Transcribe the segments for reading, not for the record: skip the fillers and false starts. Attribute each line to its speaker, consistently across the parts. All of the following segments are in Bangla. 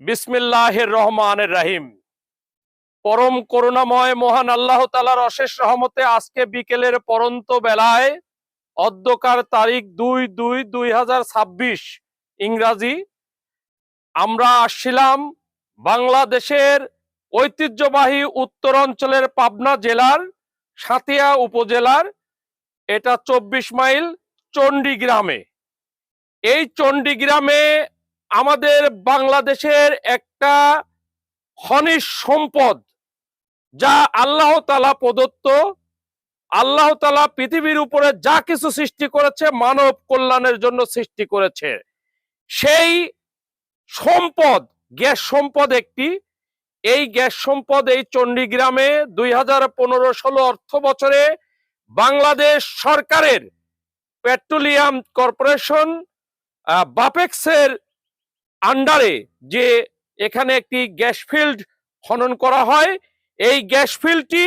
Speaker 1: বিসমিল্লাহির রহমানির রহিম। পরম করুণাময় মহান আল্লাহ তাআলার অশেষ রহমতে আজকে বিকেলের পরন্ত বেলায় অদ্যকার তারিখ 2/2/2026 ইংরাজি আমরা আসছিলাম বাংলাদেশের ঐতিহ্যবাহী উত্তরাঞ্চলের পাবনা জেলার সাঁথিয়া উপজেলার এটা 24 মাইল চণ্ডীগ্রামে। এই চণ্ডীগ্রামে আমাদের বাংলাদেশের একটা খনিজ সম্পদ, যা আল্লাহ তাআলা প্রদত্ত। আল্লাহ তাআলা পৃথিবীর উপরে যা কিছু সৃষ্টি করেছে মানব কল্যাণের জন্য সৃষ্টি করেছে। সেই সম্পদ গ্যাস সম্পদ একটি। এই গ্যাস সম্পদ এই চণ্ডীগ্রামে 2015-16 অর্থ বছরে বাংলাদেশ সরকারের পেট্রোলিয়াম কর্পোরেশন বাপেক্সের আন্ডারে যে এখানে একটি গ্যাস ফিল্ড খনন করা হয়, এই গ্যাস ফিল্ডটি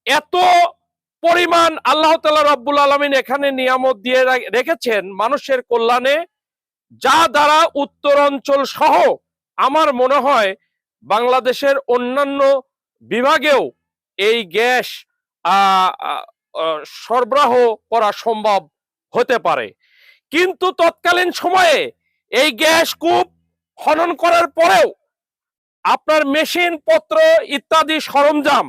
Speaker 1: এত পরিমাণ আল্লাহ তাআলা রব্বুল আলামিন এখানে নিয়ামত দিয়ে রেখেছেন মানুষের কল্যাণে, যা দ্বারা উত্তরাঞ্চল সহ আমার মনে হয় বাংলাদেশের অন্যান্য বিভাগেও এই গ্যাস সরবরাহ করা সম্ভব হতে পারে। কিন্তু তৎকালীন সময়ে এই গ্যাস কূপ খনন করার পরেও আপনার মেশিন পত্র ইত্যাদি সরঞ্জাম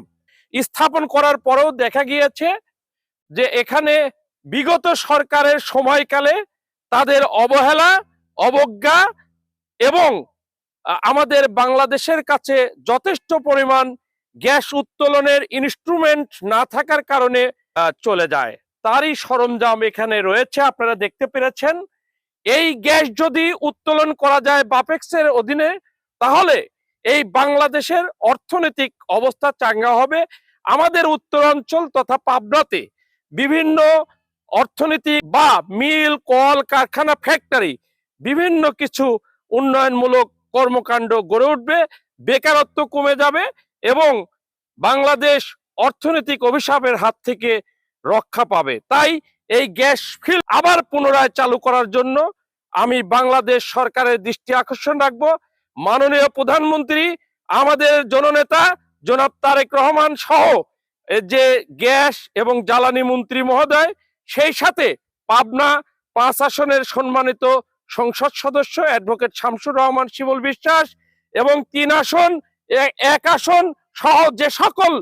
Speaker 1: স্থাপন করার পরেও দেখা গিয়েছে যে এখানে বিগত সরকারের সময়কালে তাদের অবহেলা, অবজ্ঞা এবং আমাদের বাংলাদেশের কাছে যথেষ্ট পরিমাণ গ্যাস উত্তোলনের ইনস্ট্রুমেন্ট না থাকার কারণে চলে যায়। তারই সরঞ্জাম এখানে রয়েছে, আপনারা দেখতে পেরেছেন। এই গ্যাস যদি উত্তোলন করা যায় বাপেক্সের অধীনে, তাহলে এই বাংলাদেশের অর্থনৈতিক অবস্থা চাঙ্গা হবে। আমাদের উত্তরাঞ্চল তথা পাবনাতে বিভিন্ন অর্থনীতি বা মিল, কল কারখানা, ফ্যাক্টরি, বিভিন্ন কিছু উন্নয়নমূলক কর্মকাণ্ড গড়ে উঠবে, বেকারত্ব কমে যাবে এবং বাংলাদেশ অর্থনৈতিক অভিশাপের হাত থেকে রক্ষা পাবে। তাই এই গ্যাস ফিল্ড আবার পুনরায় চালু করার জন্য আমি বাংলাদেশ সরকারের দৃষ্টি আকর্ষণ রাখবো। মাননীয় প্রধানমন্ত্রী, আমাদের জননেতা জনাব তারেক রহমান সহ যে গ্যাস এবং জ্বালানি মন্ত্রী মহোদয়, সেই সাথে পাবনা 5 আসনের সম্মানিত সংসদ সদস্য অ্যাডভোকেট শামসুর রহমান শিমুল বিশ্বাস এবং 3 আসন 1 আসন সহ যে সকল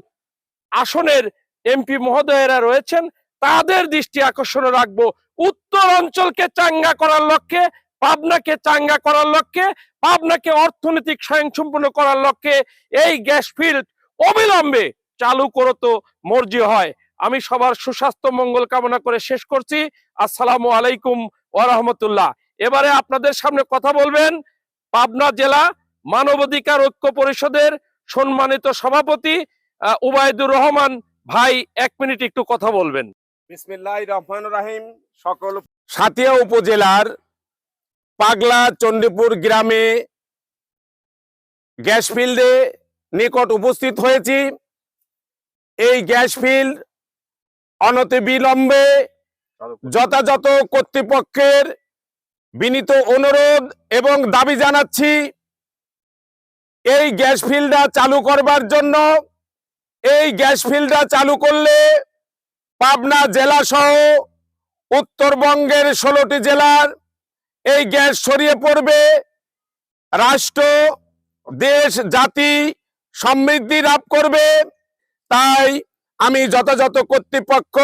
Speaker 1: আসনের এমপি মহোদয়েরা রয়েছেন, তাদের দৃষ্টি আকর্ষণ রাখবো। উত্তর অঞ্চলকে চাঙ্গা করার লক্ষ্যে, পাবনাকে চাঙ্গা করার লক্ষ্যে, পাবনাকে অর্থনৈতিক স্বয়ংসম্পূর্ণ করার লক্ষ্যে এই গ্যাস ফিল্ড অবিলম্বে চালু করতে মর্জি হয়। আমি সবার সুস্বাস্থ্য মঙ্গল কামনা করে শেষ করছি। আসসালামু আলাইকুম ওয়া রাহমাতুল্লাহ। এবারে আপনাদের সামনে কথা বলবেন পাবনা জেলা মানবাধিকার ঐক্য পরিষদের সম্মানিত সভাপতি উবাইদুর রহমান ভাই। 1 মিনিট একটু কথা বলবেন।
Speaker 2: বিসমিল্লাহির রহমানির রহিম। সকল সাঁথিয়া উপজেলার পাগলা চণ্ডীপুর গ্রামে গ্যাস ফিল্ডে নিকট উপস্থিত হয়েছি। এই গ্যাস ফিল্ড অনতিবিলম্বে যথাযথ কর্তৃপক্ষের বিনীত অনুরোধ এবং দাবি জানাচ্ছি, এই গ্যাস ফিল্ডটা চালু করবার জন্য। এই গ্যাস ফিল্ডটা চালু করলে পাবনা জেলা সহ উত্তরবঙ্গের 16টি জেলার এই গ্যাস ছড়িয়ে পড়বে। রাষ্ট্র, দেশ, জাতি সমৃদ্ধি লাভ করবে। তাই আমি যথাযথ কর্তৃপক্ষ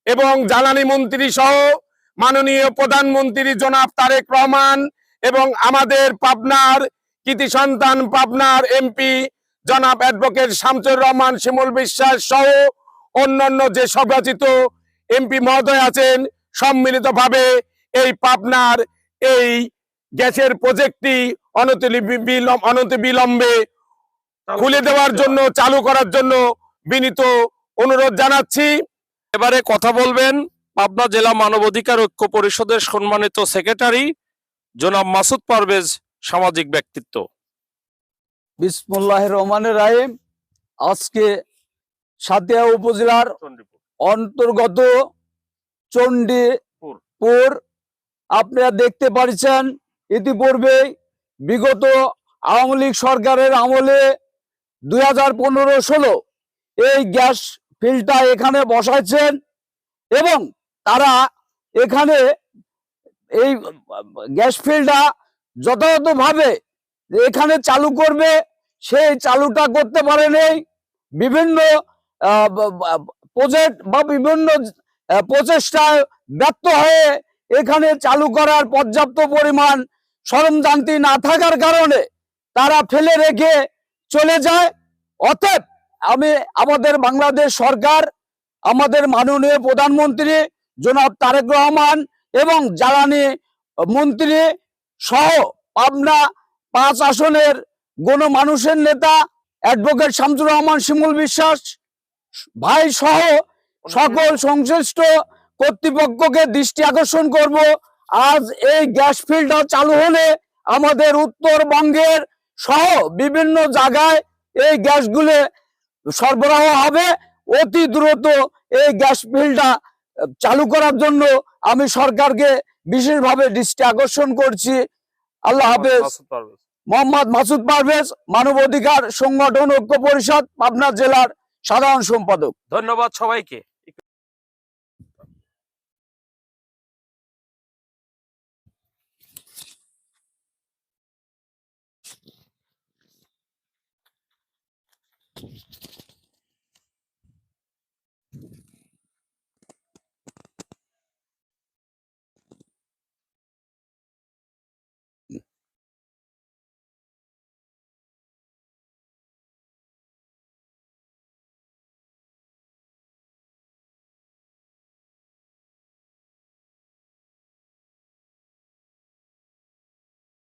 Speaker 2: এবং জ্বালানি মন্ত্রী সহ মাননীয় প্রধানমন্ত্রী জনাব তারেক রহমান এবং আমাদের পাবনার কৃতি সন্তান পাবনার এমপি জনাব অ্যাডভোকেট শামসুর রহমান শিমুল বিশ্বাস সহ অন্যান্য যে সভাচিত এমপি মহোদয় আছেন, সম্মিলিতভাবে এই পাবনার এই গ্যাসের প্রজেক্টটি অনতিবিলম্বে খুলে দেওয়ার জন্য, চালু করার জন্য বিনীত অনুরোধ জানাচ্ছি।
Speaker 1: এবারে কথা বলবেন পাবনা জেলা মানবাধিকার ঐক্য পরিষদের সম্মানিত সেক্রেটারি জনাব মাসুদ পারভেজ, সামাজিক ব্যক্তিত্ব।
Speaker 3: বিসমিল্লাহির রহমানির রহিম। আজকে সাঁথিয়া উপজেলার অন্তর্গত চণ্ডীপুর আপনারা দেখতে পাচ্ছেন, ইতিপূর্বে বিগত আওয়ামী লীগ সরকারের আমলে 2015-16 এই গ্যাস ফিল্ডটা এখানে বসাইছেন এবং তারা এখানে এই গ্যাস ফিল্ডটা যথাযথভাবে এখানে চালু করবে সেই চালুটা করতে পারেনি। বিভিন্ন প্রজেক্ট বা বিভিন্ন প্রচেষ্টায় ব্যর্থ হয়ে এখানে চালু করার পর্যাপ্ত পরিমাণ সরঞ্জামটি না থাকার কারণে তারা ফেলে রেখে চলে যায়। অতএব আমি আমাদের বাংলাদেশ সরকার, আমাদের মাননীয় প্রধানমন্ত্রী জনাব তারেক রহমান এবং জ্বালানি মন্ত্রী সহ পাবনা 5 আসনের গণমানুষের নেতা অ্যাডভোকেট শামসুর রহমান শিমুল বিশ্বাস ভাই সহ সকল সংশ্লিষ্ট কর্তৃপক্ষকে দৃষ্টি আকর্ষণ করব, আজ এই গ্যাস ফিল্ডটা চালু হলে আমাদের উত্তরবঙ্গের সহ বিভিন্ন জায়গায় এই গ্যাসগুলো সরবরাহ হবে। অতি দ্রুত এই গ্যাস ফিল্ডটা চালু করার জন্য আমি সরকারকে বিশেষভাবে দৃষ্টি আকর্ষণ করছি। আল্লাহ হাফেজ। মোহাম্মদ মাসুদ পারভেজ, মানবাধিকার সংগঠন ঐক্য পরিষদ, পাবনা জেলার সাধারণ সম্পাদক।
Speaker 1: ধন্যবাদ সবাইকে।